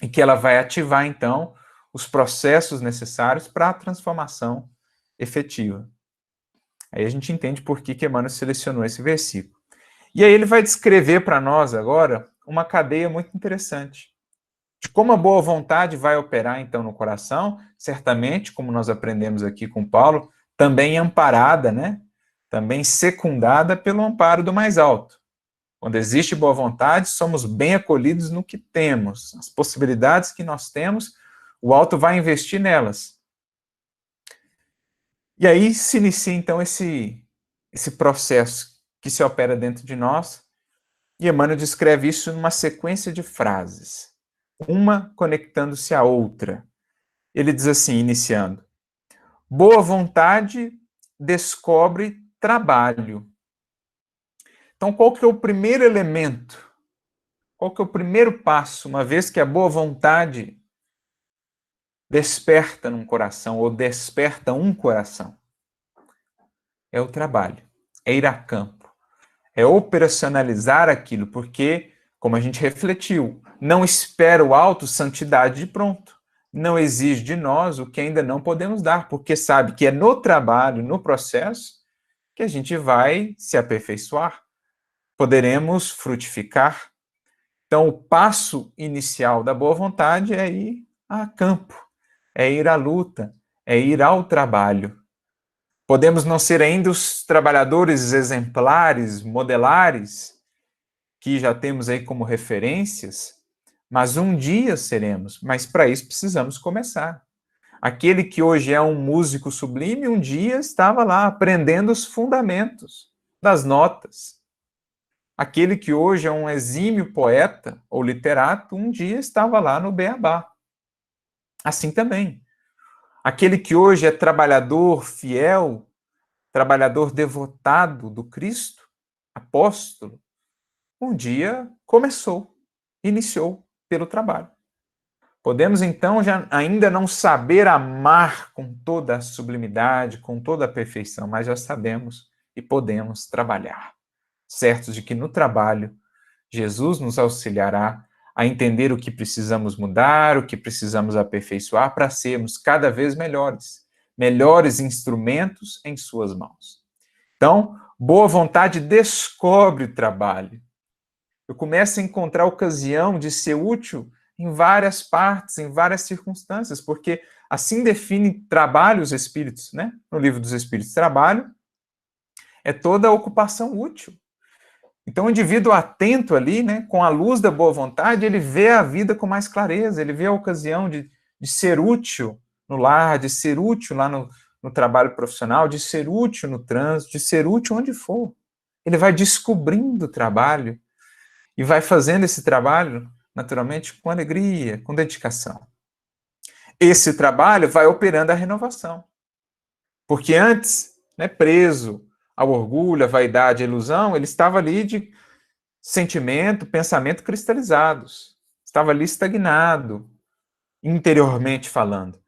A: E que ela vai ativar, então, os processos necessários para a transformação efetiva. Aí a gente entende por que Emmanuel selecionou esse versículo. E aí ele vai descrever para nós agora uma cadeia muito interessante. De como a boa vontade vai operar, então, no coração, certamente, como nós aprendemos aqui com Paulo, também amparada, né? Também secundada pelo amparo do mais alto. Quando existe boa vontade, somos bem acolhidos no que temos. As possibilidades que nós temos, o alto vai investir nelas. E aí se inicia, então, esse processo que se opera dentro de nós. E Emmanuel descreve isso numa sequência de frases, uma conectando-se à outra. Ele diz assim, iniciando: boa vontade descobre trabalho. Então, qual que é o primeiro elemento? Qual que é o primeiro passo, uma vez que a boa vontade desperta num coração, ou desperta um coração? É o trabalho, é ir a campo, é operacionalizar aquilo, porque, como a gente refletiu, não espera o alto santidade de pronto. Não exige de nós o que ainda não podemos dar, porque sabe que é no trabalho, no processo, que a gente vai se aperfeiçoar, poderemos frutificar. Então, o passo inicial da boa vontade é ir a campo, é ir à luta, é ir ao trabalho. Podemos não ser ainda os trabalhadores exemplares, modelares, que já temos aí como referências, mas um dia seremos. Mas para isso precisamos começar. Aquele que hoje é um músico sublime, um dia estava lá aprendendo os fundamentos das notas. Aquele que hoje é um exímio poeta ou literato, um dia estava lá no beabá. Assim também. Aquele que hoje é trabalhador fiel, trabalhador devotado do Cristo, apóstolo, um dia começou, iniciou pelo trabalho. Podemos então já ainda não saber amar com toda a sublimidade, com toda a perfeição, mas já sabemos e podemos trabalhar, certos de que no trabalho Jesus nos auxiliará a entender o que precisamos mudar, o que precisamos aperfeiçoar para sermos cada vez melhores, melhores instrumentos em suas mãos. Então, boa vontade descobre o trabalho. Eu começo a encontrar ocasião de ser útil em várias partes, em várias circunstâncias, porque assim define trabalho os Espíritos, né? No livro dos Espíritos, trabalho é toda a ocupação útil. Então, o indivíduo atento ali, né, com a luz da boa vontade, ele vê a vida com mais clareza, ele vê a ocasião de ser útil no lar, de ser útil lá no trabalho profissional, de ser útil no trânsito, de ser útil onde for. Ele vai descobrindo o trabalho e vai fazendo esse trabalho, naturalmente, com alegria, com dedicação. Esse trabalho vai operando a renovação. Porque antes, né, preso ao orgulho, à vaidade, à ilusão, ele estava ali de sentimento, pensamento cristalizados. Estava ali estagnado, interiormente falando.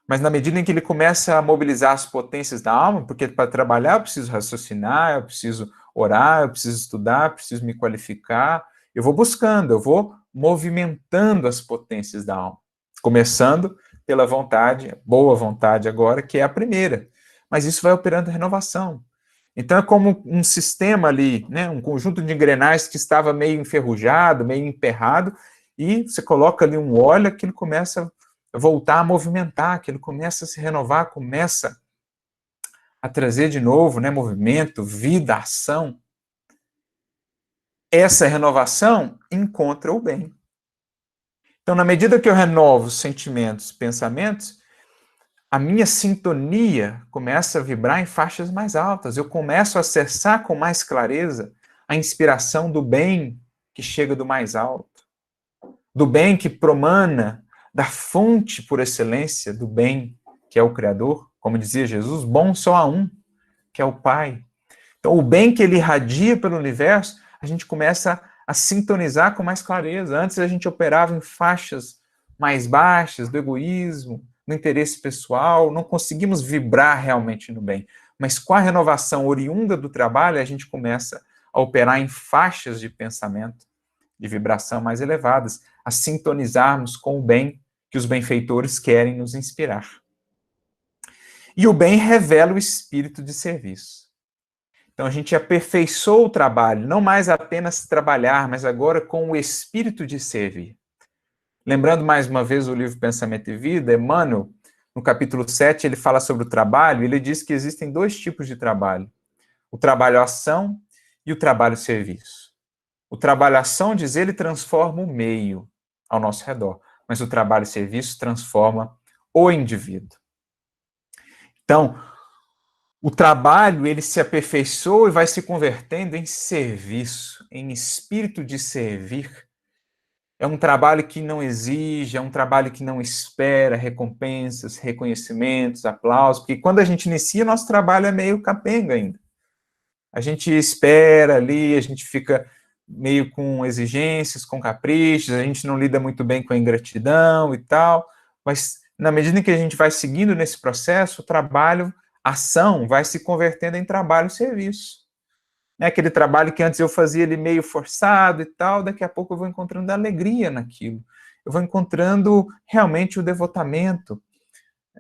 A: Mas na medida em que ele começa a mobilizar as potências da alma, porque para trabalhar eu preciso raciocinar, eu preciso orar, eu preciso estudar, eu preciso me qualificar, eu vou buscando, eu vou movimentando as potências da alma. Começando pela vontade, boa vontade agora, que é a primeira. Mas isso vai operando a renovação. Então é como um sistema ali, né, um conjunto de engrenagens que estava meio enferrujado, meio emperrado, e você coloca ali um óleo, aquilo começa a voltar a movimentar, aquilo começa a se renovar, começa a trazer de novo, né, movimento, vida, ação. Essa renovação encontra o bem. Então, na medida que eu renovo sentimentos, pensamentos, a minha sintonia começa a vibrar em faixas mais altas. Eu começo a acessar com mais clareza a inspiração do bem que chega do mais alto, do bem que promana da fonte por excelência do bem, que é o Criador. Como dizia Jesus, bom só há um, que é o Pai. Então, o bem que ele irradia pelo universo, a gente começa a sintonizar com mais clareza. Antes a gente operava em faixas mais baixas do egoísmo, no interesse pessoal, não conseguimos vibrar realmente no bem. Mas com a renovação oriunda do trabalho, a gente começa a operar em faixas de pensamento, de vibração mais elevadas, a sintonizarmos com o bem que os benfeitores querem nos inspirar. E o bem revela o espírito de serviço. Então a gente aperfeiçoou o trabalho, não mais apenas trabalhar, mas agora com o espírito de servir. Lembrando mais uma vez o livro Pensamento e Vida, Emmanuel, no capítulo 7, ele fala sobre o trabalho, ele diz que existem dois tipos de trabalho. O trabalho-ação e o trabalho-serviço. O trabalho-ação, diz ele, transforma o meio ao nosso redor, mas o trabalho-serviço transforma o indivíduo. Então, o trabalho, ele se aperfeiçoa e vai se convertendo em serviço, em espírito de servir, É um trabalho que não exige, é um trabalho que não espera recompensas, reconhecimentos, aplausos, porque quando a gente inicia, nosso trabalho é meio capenga ainda. A gente espera ali, a gente fica meio com exigências, com caprichos, a gente não lida muito bem com a ingratidão e tal, mas na medida em que a gente vai seguindo nesse processo, o trabalho, a ação, vai se convertendo em trabalho e serviço. É aquele trabalho que antes eu fazia ele meio forçado e tal, daqui a pouco eu vou encontrando alegria naquilo. Eu vou encontrando realmente o devotamento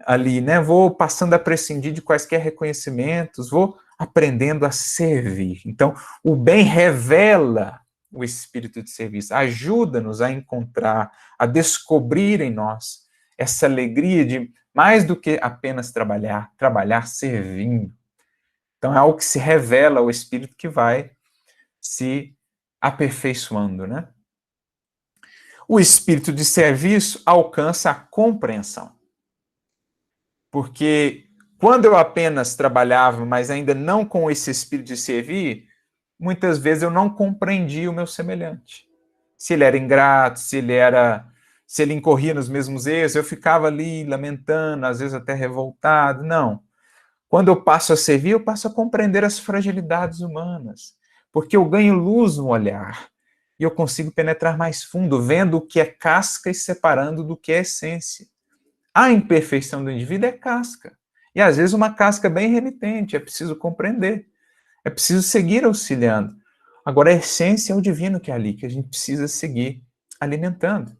A: ali, né? Vou passando a prescindir de quaisquer reconhecimentos, vou aprendendo a servir. Então, o bem revela o espírito de serviço, ajuda-nos a encontrar, a descobrir em nós essa alegria de mais do que apenas trabalhar, trabalhar servindo. Então, é algo que se revela ao espírito que vai se aperfeiçoando, né? O espírito de serviço alcança a compreensão. Porque quando eu apenas trabalhava, mas ainda não com esse espírito de servir, muitas vezes eu não compreendia o meu semelhante. Se ele era ingrato, se ele incorria nos mesmos erros, eu ficava ali lamentando, às vezes até revoltado. Não. Quando eu passo a servir, eu passo a compreender as fragilidades humanas, porque eu ganho luz no olhar e eu consigo penetrar mais fundo, vendo o que é casca e separando do que é essência. A imperfeição do indivíduo é casca. E às vezes uma casca bem renitente, é preciso compreender. É preciso seguir auxiliando. Agora, a essência é o divino que é ali, que a gente precisa seguir alimentando.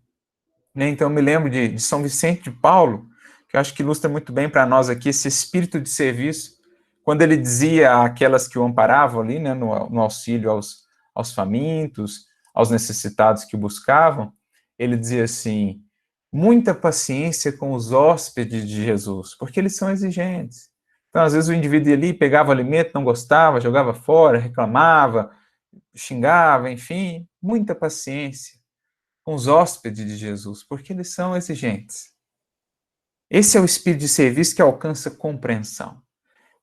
A: Né? Então, eu me lembro de São Vicente de Paulo, que eu acho que ilustra muito bem para nós aqui esse espírito de serviço, quando ele dizia àquelas que o amparavam ali, né, no auxílio aos famintos, aos necessitados que o buscavam, ele dizia assim: muita paciência com os hóspedes de Jesus, porque eles são exigentes. Então, às vezes, o indivíduo ia ali, pegava o alimento, não gostava, jogava fora, reclamava, xingava, enfim, muita paciência com os hóspedes de Jesus, porque eles são exigentes. Esse é o espírito de serviço que alcança compreensão.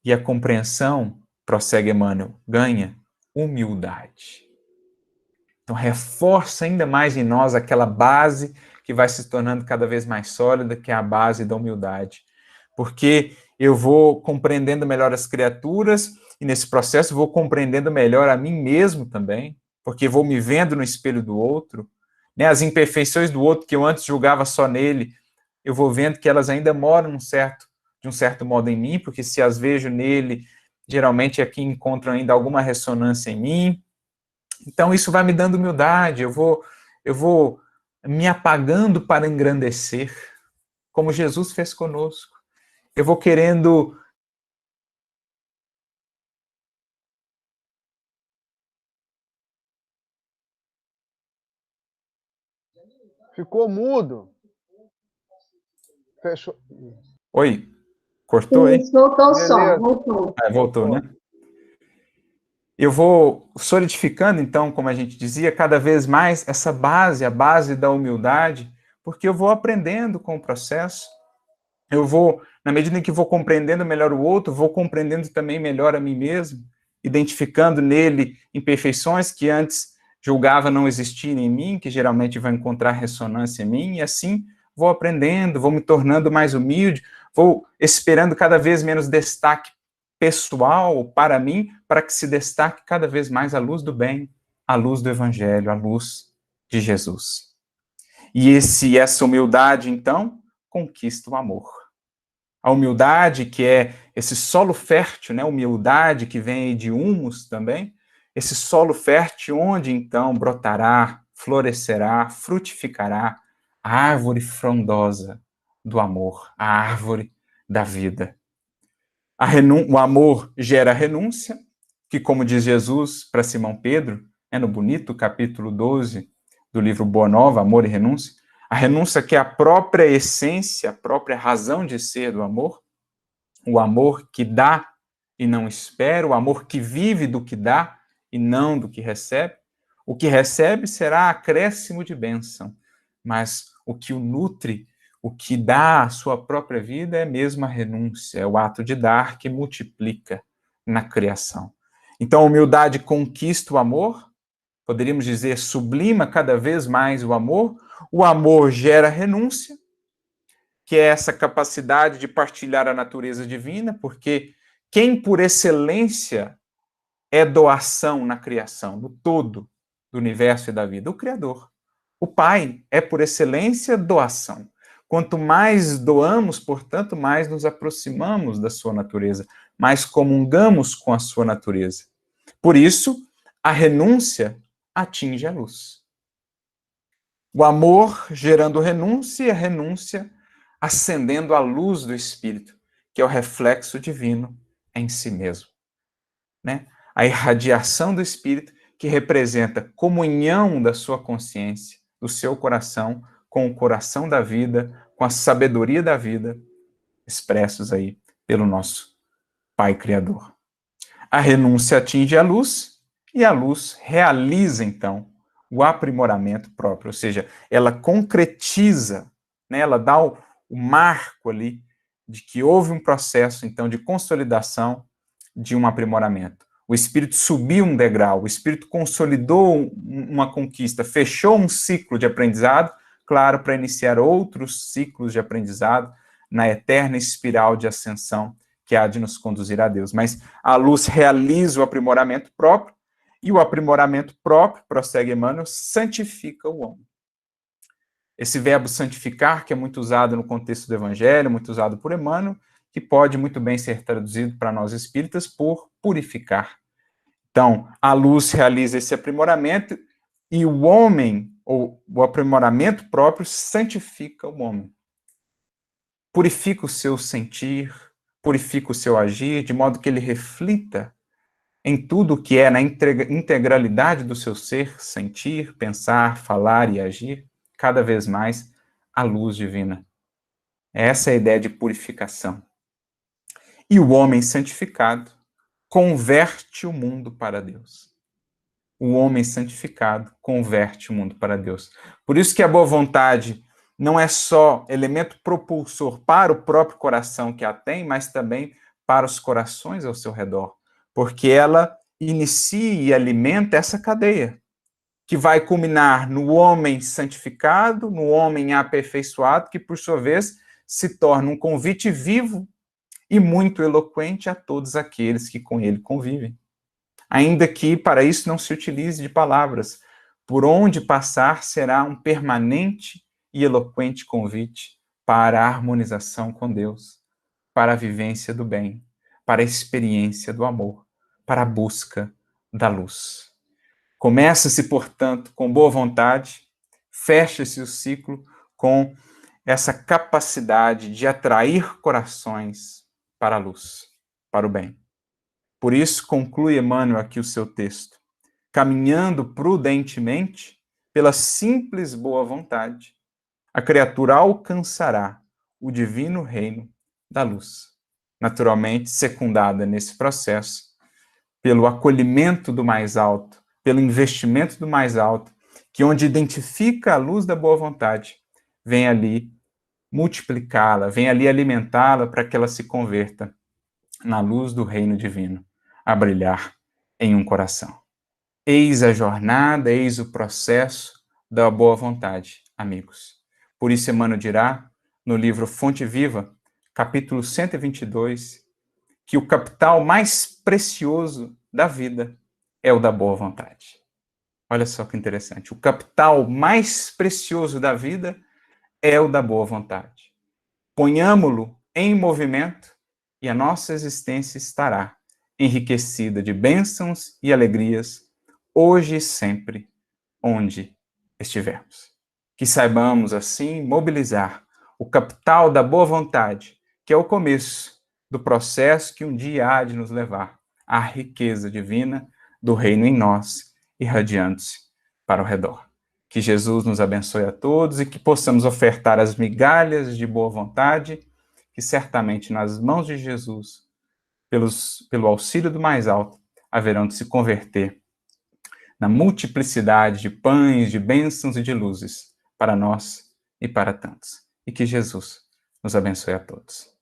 A: E a compreensão, prossegue Emmanuel, ganha humildade. Então, reforça ainda mais em nós aquela base que vai se tornando cada vez mais sólida, que é a base da humildade. Porque eu vou compreendendo melhor as criaturas e, nesse processo, vou compreendendo melhor a mim mesmo também, porque vou me vendo no espelho do outro. Né? As imperfeições do outro, que eu antes julgava só nele, eu vou vendo que elas ainda moram de um certo modo em mim, porque se as vejo nele, geralmente aqui encontram ainda alguma ressonância em mim. Então, isso vai me dando humildade, eu vou me apagando para engrandecer, como Jesus fez conosco. Eu vou querendo...
B: Ficou mudo. Fechou.
A: Oi, cortou aí?
C: Isso, voltou o som,
B: Beleza.
C: voltou.
A: Voltou, né? Eu vou solidificando, então, como a gente dizia, cada vez mais essa base, a base da humildade, porque eu vou aprendendo com o processo, eu vou, na medida em que vou compreendendo melhor o outro, vou compreendendo também melhor a mim mesmo, identificando nele imperfeições que antes julgava não existirem em mim, que geralmente vão encontrar ressonância em mim, e assim vou aprendendo, vou me tornando mais humilde, vou esperando cada vez menos destaque pessoal para mim, para que se destaque cada vez mais a luz do bem, a luz do Evangelho, a luz de Jesus. E essa humildade, então, conquista o amor. A humildade, que é esse solo fértil, né? Humildade que vem de humus também, esse solo fértil onde, então, brotará, florescerá, frutificará a árvore frondosa do amor, a árvore da vida. O amor gera renúncia, que, como diz Jesus para Simão Pedro, no bonito capítulo 12 do livro Boa Nova, Amor e Renúncia, a renúncia que é a própria essência, a própria razão de ser do amor, o amor que dá e não espera, o amor que vive do que dá e não do que recebe. O que recebe será acréscimo de bênção, mas o que o nutre, o que dá a sua própria vida é mesmo a renúncia, é o ato de dar que multiplica na criação. Então, a humildade conquista o amor, poderíamos dizer, sublima cada vez mais o amor gera renúncia, que é essa capacidade de partilhar a natureza divina, porque quem por excelência é doação na criação, do todo do universo e da vida? O Criador. O Pai é por excelência doação. Quanto mais doamos, portanto, mais nos aproximamos da sua natureza, mais comungamos com a sua natureza. Por isso, a renúncia atinge a luz. O amor gerando renúncia e a renúncia acendendo a luz do Espírito, que é o reflexo divino em si mesmo. Né? A irradiação do Espírito, que representa comunhão da sua consciência, do seu coração, com o coração da vida, com a sabedoria da vida, expressos aí pelo nosso Pai Criador. A renúncia atinge a luz, e a luz realiza, então, o aprimoramento próprio, ou seja, ela concretiza, né, ela dá o marco ali de que houve um processo, então, de consolidação de um aprimoramento. O Espírito subiu um degrau, o Espírito consolidou uma conquista, fechou um ciclo de aprendizado, claro, para iniciar outros ciclos de aprendizado na eterna espiral de ascensão que há de nos conduzir a Deus. Mas a luz realiza o aprimoramento próprio, e o aprimoramento próprio, prossegue Emmanuel, santifica o homem. Esse verbo santificar, que é muito usado no contexto do Evangelho, muito usado por Emmanuel, que pode muito bem ser traduzido para nós espíritas por purificar. Então, a luz realiza esse aprimoramento e o homem, ou o aprimoramento próprio, santifica o homem. Purifica o seu sentir, purifica o seu agir, de modo que ele reflita em tudo o que é, na integralidade do seu ser, sentir, pensar, falar e agir, cada vez mais a luz divina. Essa é a ideia de purificação. E o homem santificado converte o mundo para Deus. O homem santificado converte o mundo para Deus. Por isso que a boa vontade não é só elemento propulsor para o próprio coração que a tem, mas também para os corações ao seu redor. Porque ela inicia e alimenta essa cadeia, que vai culminar no homem santificado, no homem aperfeiçoado, que por sua vez se torna um convite vivo e muito eloquente a todos aqueles que com ele convivem. Ainda que para isso não se utilize de palavras, por onde passar será um permanente e eloquente convite para a harmonização com Deus, para a vivência do bem, para a experiência do amor, para a busca da luz. Começa-se, portanto, com boa vontade, fecha-se o ciclo com essa capacidade de atrair corações para a luz, para o bem. Por isso, conclui Emmanuel aqui o seu texto. Caminhando prudentemente, pela simples boa vontade, a criatura alcançará o divino reino da luz. Naturalmente, secundada nesse processo, pelo acolhimento do mais alto, pelo investimento do mais alto, que onde identifica a luz da boa vontade, vem ali multiplicá-la, vem ali alimentá-la para que ela se converta na luz do reino divino, a brilhar em um coração. Eis a jornada, eis o processo da boa vontade, amigos. Por isso Emmanuel dirá, no livro Fonte Viva, capítulo 122, que o capital mais precioso da vida é o da boa vontade. Olha só que interessante. O capital mais precioso da vida é o da boa vontade. Ponhamo-lo em movimento e a nossa existência estará enriquecida de bênçãos e alegrias, hoje e sempre, onde estivermos. Que saibamos, assim, mobilizar o capital da boa vontade, que é o começo do processo que um dia há de nos levar à riqueza divina do reino em nós, irradiando-se para o redor. Que Jesus nos abençoe a todos e que possamos ofertar as migalhas de boa vontade, que certamente nas mãos de Jesus, pelo auxílio do mais alto, haverão de se converter na multiplicidade de pães, de bênçãos e de luzes para nós e para tantos. E que Jesus nos abençoe a todos.